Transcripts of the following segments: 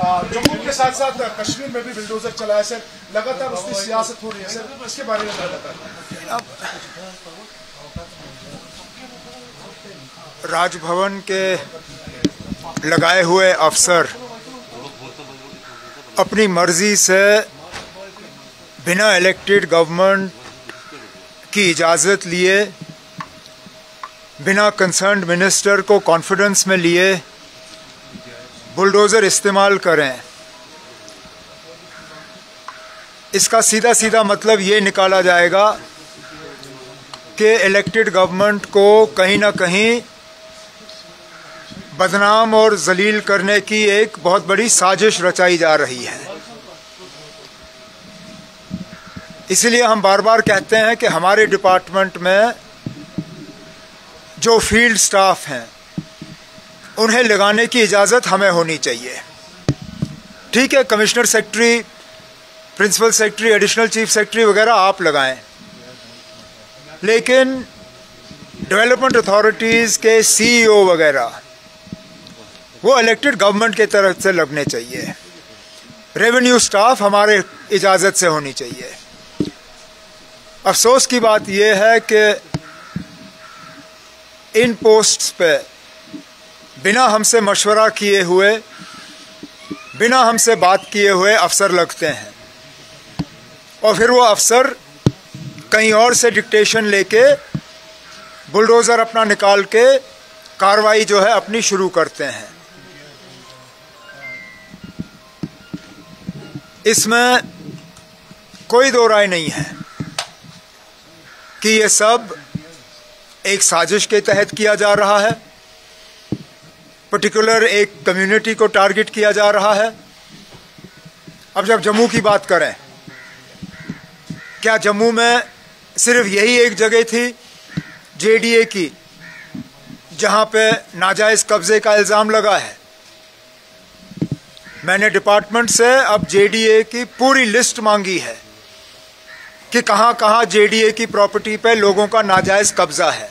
जम्मू के साथ साथ कश्मीर में भी बिल्डोजर चला है सर, लगातार उसकी सियासत हो रही है सर, इसके बारे में क्या बताएं? राजभवन के लगाए हुए अफसर अपनी मर्जी से बिना इलेक्टेड गवर्नमेंट की इजाज़त लिए, बिना कंसर्न्ड मिनिस्टर को कॉन्फिडेंस में लिए बुलडोज़र इस्तेमाल करें। इसका सीधा सीधा मतलब ये निकाला जाएगा कि इलेक्टेड गवर्नमेंट को कहीं ना कहीं बदनाम और जलील करने की एक बहुत बड़ी साजिश रचाई जा रही है। इसलिए हम बार बार कहते हैं कि हमारे डिपार्टमेंट में जो फील्ड स्टाफ हैं उन्हें लगाने की इजाज़त हमें होनी चाहिए। ठीक है, commissioner secretary, principal secretary, additional chief secretary वगैरह आप लगाएं, लेकिन डेवलपमेंट अथॉरिटीज़ के सीईओ वगैरह वो इलेक्टेड गवर्नमेंट के तरफ से लगने चाहिए। रेवेन्यू स्टाफ हमारे इजाज़त से होनी चाहिए। अफसोस की बात यह है कि इन पोस्ट्स पे बिना हमसे मशवरा किए हुए, बिना हमसे बात किए हुए अफसर लगते हैं और फिर वो अफसर कहीं और से डिक्टेशन लेके बुलडोज़र अपना निकाल के कार्रवाई जो है अपनी शुरू करते हैं। इसमें कोई दो राय नहीं है कि ये सब एक साजिश के तहत किया जा रहा है, पर्टिकुलर एक कम्युनिटी को टारगेट किया जा रहा है। अब जब जम्मू की बात करें, क्या जम्मू में सिर्फ यही एक जगह थी जेडीए की जहां पे नाजायज़ कब्जे का इल्ज़ाम लगा है? मैंने डिपार्टमेंट से अब जेडीए की पूरी लिस्ट मांगी है कि कहां कहां जेडीए की प्रॉपर्टी पे लोगों का नाजायज़ कब्जा है।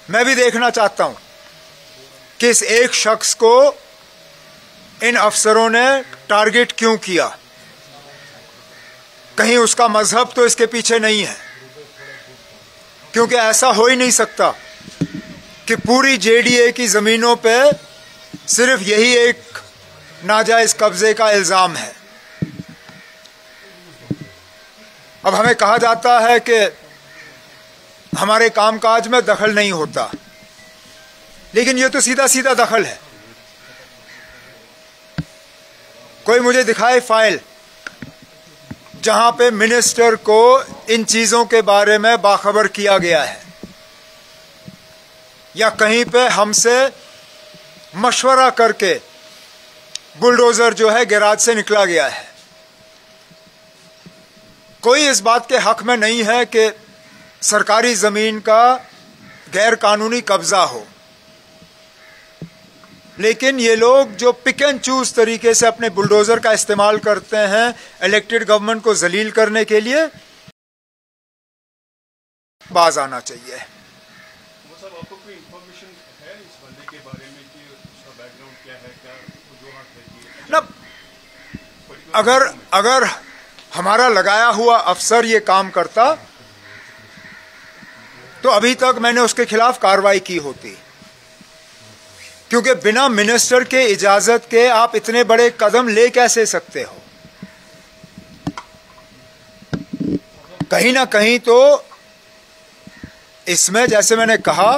मैं भी देखना चाहता हूं कि इस एक शख्स को इन अफसरों ने टारगेट क्यों किया। कहीं उसका मजहब तो इसके पीछे नहीं है, क्योंकि ऐसा हो ही नहीं सकता कि पूरी जेडीए की ज़मीनों पे सिर्फ यही एक नाजायज़ कब्जे का इल्ज़ाम है। अब हमें कहा जाता है कि हमारे कामकाज में दखल नहीं होता, लेकिन ये तो सीधा सीधा दखल है। कोई मुझे दिखाए फाइल जहां पे मिनिस्टर को इन चीज़ों के बारे में बाखबर किया गया है, या कहीं पे हमसे मशवरा करके बुलडोज़र जो है गैराज से निकला गया है। कोई इस बात के हक में नहीं है कि सरकारी ज़मीन का गैर कानूनी कब्ज़ा हो, लेकिन ये लोग जो पिक एंड चूज तरीके से अपने बुलडोज़र का इस्तेमाल करते हैं इलेक्टेड गवर्नमेंट को जलील करने के लिए, बाज आना चाहिए। आपको कोई इंफॉर्मेशन है इस बंदे के बारे में कि उसका बैकग्राउंड क्या है, क्या वजूहत है कि अगर हमारा लगाया हुआ अफसर ये काम करता तो अभी तक मैंने उसके खिलाफ कार्रवाई की होती, क्योंकि बिना मिनिस्टर के इजाजत के आप इतने बड़े कदम ले कैसे सकते हो? कहीं ना कहीं तो इसमें, जैसे मैंने कहा,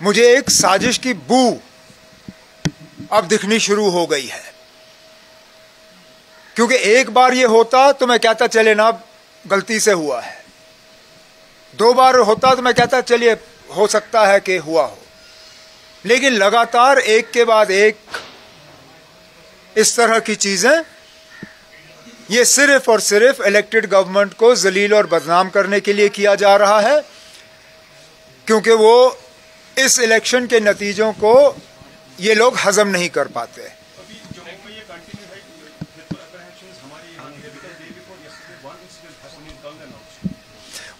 मुझे एक साजिश की बू अब दिखनी शुरू हो गई है। क्योंकि एक बार ये होता तो मैं कहता चले ना गलती से हुआ है, दो बार होता तो मैं कहता चलिए हो सकता है कि हुआ हो, लेकिन लगातार एक के बाद एक इस तरह की चीजें, ये सिर्फ और सिर्फ इलेक्टेड गवर्नमेंट को जलील और बदनाम करने के लिए किया जा रहा है, क्योंकि वो इस इलेक्शन के नतीजों को ये लोग हजम नहीं कर पाते।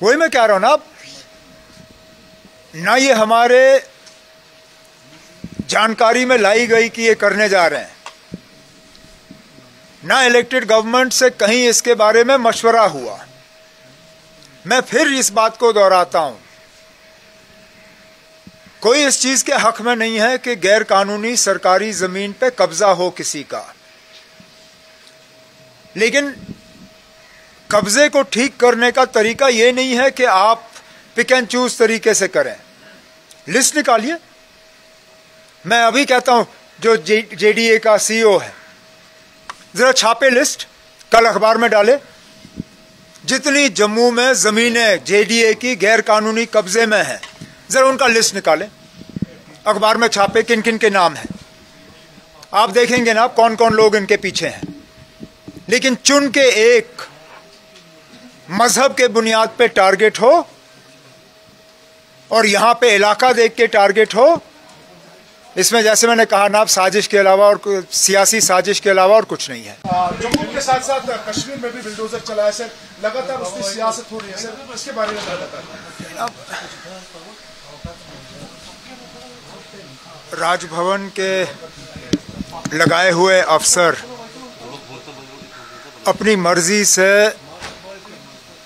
वही मैं कह रहा हूं ना ये हमारे जानकारी में लाई गई कि ये करने जा रहे हैं, ना इलेक्टेड गवर्नमेंट से कहीं इसके बारे में मशवरा हुआ। मैं फिर इस बात को दोहराता हूं, कोई इस चीज के हक में नहीं है कि गैर कानूनी सरकारी जमीन पे कब्जा हो किसी का, लेकिन कब्जे को ठीक करने का तरीका यह नहीं है कि आप पिक एंड चूज तरीके से करें। लिस्ट निकालिए। मैं अभी कहता हूं, जो जेडीए का सीईओ है, जरा छापे लिस्ट, कल अखबार में डाले, जितनी जम्मू में जमीनें जेडीए की गैर कानूनी कब्जे में हैं, जरा उनका लिस्ट निकाले, अखबार में छापे किन किन के नाम हैं। आप देखेंगे ना कौन कौन लोग इनके पीछे हैं। लेकिन चुन के एक मजहब के बुनियाद पे टारगेट हो और यहां पे इलाका देख के टारगेट हो, इसमें जैसे मैंने कहा ना, साजिश के अलावा और सियासी साजिश के अलावा और कुछ नहीं है। जम्मू के साथ साथ कश्मीर में भी बुलडोजर चला है सर, लगातार उसकी सियासत हो रही है सर, इसके बारे में बताइए। राजभवन के लगाए हुए अफसर अपनी मर्जी से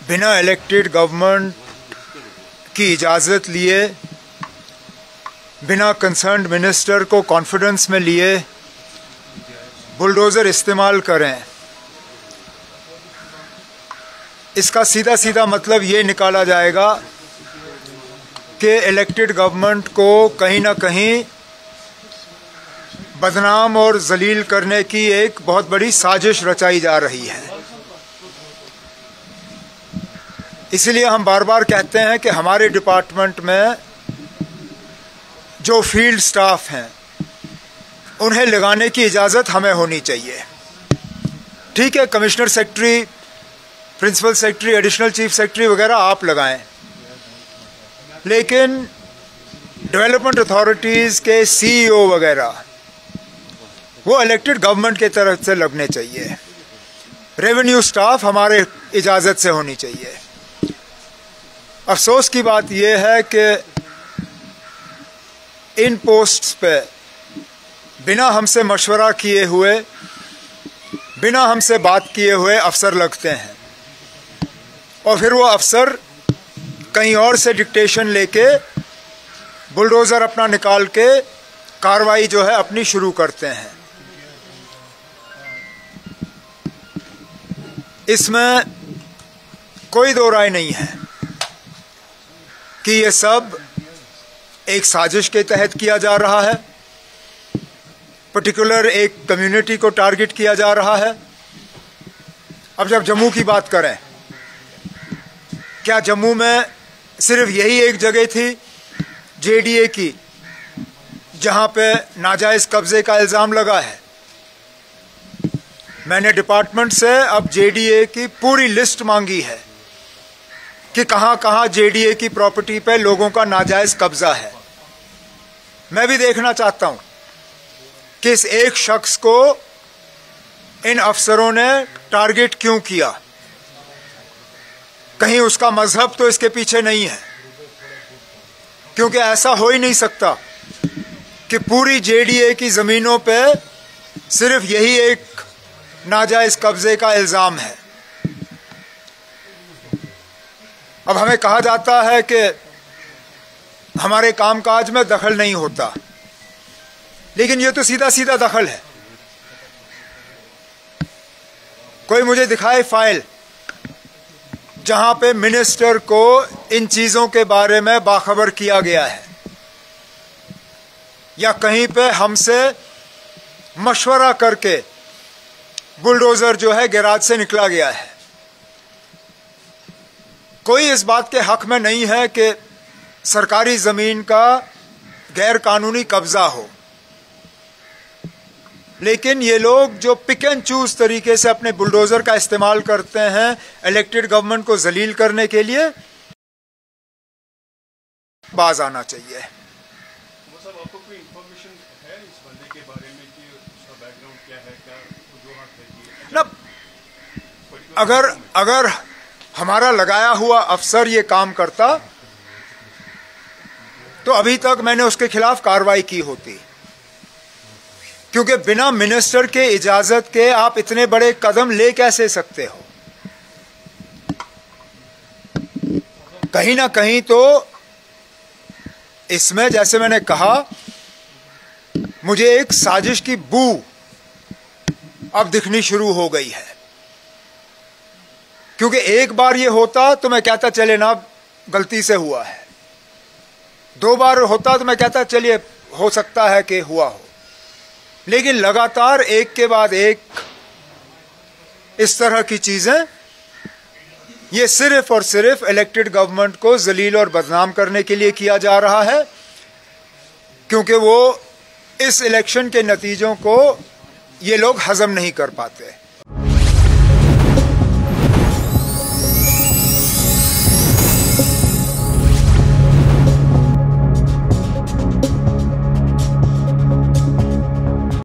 बिना इलेक्टेड गवर्नमेंट की इजाज़त लिए, बिना कंसर्न्ड मिनिस्टर को कॉन्फिडेंस में लिए बुलडोज़र इस्तेमाल करें, इसका सीधा सीधा मतलब ये निकाला जाएगा कि इलेक्टेड गवर्नमेंट को कहीं ना कहीं बदनाम और जलील करने की एक बहुत बड़ी साजिश रचाई जा रही है। इसलिए हम बार बार कहते हैं कि हमारे डिपार्टमेंट में जो फील्ड स्टाफ हैं उन्हें लगाने की इजाज़त हमें होनी चाहिए। ठीक है, commissioner secretary, principal secretary, additional chief secretary वगैरह आप लगाएं, लेकिन डेवलपमेंट अथॉरिटीज़ के सीईओ वगैरह वो इलेक्टेड गवर्नमेंट की तरफ से लगने चाहिए। रेवेन्यू स्टाफ हमारे इजाज़त से होनी चाहिए। अफसोस की बात यह है कि इन पोस्ट्स पे बिना हमसे मशवरा किए हुए, बिना हमसे बात किए हुए अफसर लगते हैं और फिर वो अफसर कहीं और से डिक्टेशन लेके बुलडोज़र अपना निकाल के कार्रवाई जो है अपनी शुरू करते हैं। इसमें कोई दो राय नहीं है कि ये सब एक साजिश के तहत किया जा रहा है, पर्टिकुलर एक कम्युनिटी को टारगेट किया जा रहा है। अब जब जम्मू की बात करें, क्या जम्मू में सिर्फ यही एक जगह थी जेडीए की जहां पे नाजायज कब्जे का इल्ज़ाम लगा है? मैंने डिपार्टमेंट से अब जेडीए की पूरी लिस्ट मांगी है कि कहां कहां जेडीए की प्रॉपर्टी पे लोगों का नाजायज कब्जा है। मैं भी देखना चाहता हूं कि इस एक शख्स को इन अफसरों ने टारगेट क्यों किया। कहीं उसका मजहब तो इसके पीछे नहीं है, क्योंकि ऐसा हो ही नहीं सकता कि पूरी जेडीए की जमीनों पे सिर्फ यही एक नाजायज कब्जे का इल्जाम है। अब हमें कहा जाता है कि हमारे कामकाज में दखल नहीं होता, लेकिन ये तो सीधा सीधा दखल है। कोई मुझे दिखाए फाइल जहां पे मिनिस्टर को इन चीजों के बारे में बाखबर किया गया है, या कहीं पे हमसे मशवरा करके बुलडोजर जो है गैराज से निकला गया है। कोई इस बात के हक में नहीं है कि सरकारी जमीन का गैर कानूनी कब्जा हो, लेकिन ये लोग जो पिक एंड चूज तरीके से अपने बुलडोजर का इस्तेमाल करते हैं इलेक्टेड गवर्नमेंट को जलील करने के लिए, बाज आना चाहिए। वो सब आपको कोई इंफॉर्मेशन है इस बंदे के बारे में कि उसका बैकग्राउंड क्या है, क्या वजूहत है कि ना, अगर हमारा लगाया हुआ अफसर ये काम करता तो अभी तक मैंने उसके खिलाफ कार्रवाई की होती। क्योंकि बिना मिनिस्टर के इजाजत के आप इतने बड़े कदम ले कैसे सकते हो? कहीं ना कहीं तो इसमें, जैसे मैंने कहा, मुझे एक साजिश की बू अब दिखनी शुरू हो गई है। क्योंकि एक बार ये होता तो मैं कहता चले ना गलती से हुआ है, 2 बार होता तो मैं कहता चलिए हो सकता है कि हुआ हो, लेकिन लगातार एक के बाद एक इस तरह की चीजें, ये सिर्फ और सिर्फ इलेक्टेड गवर्नमेंट को जलील और बदनाम करने के लिए किया जा रहा है, क्योंकि वो इस इलेक्शन के नतीजों को ये लोग हजम नहीं कर पाते।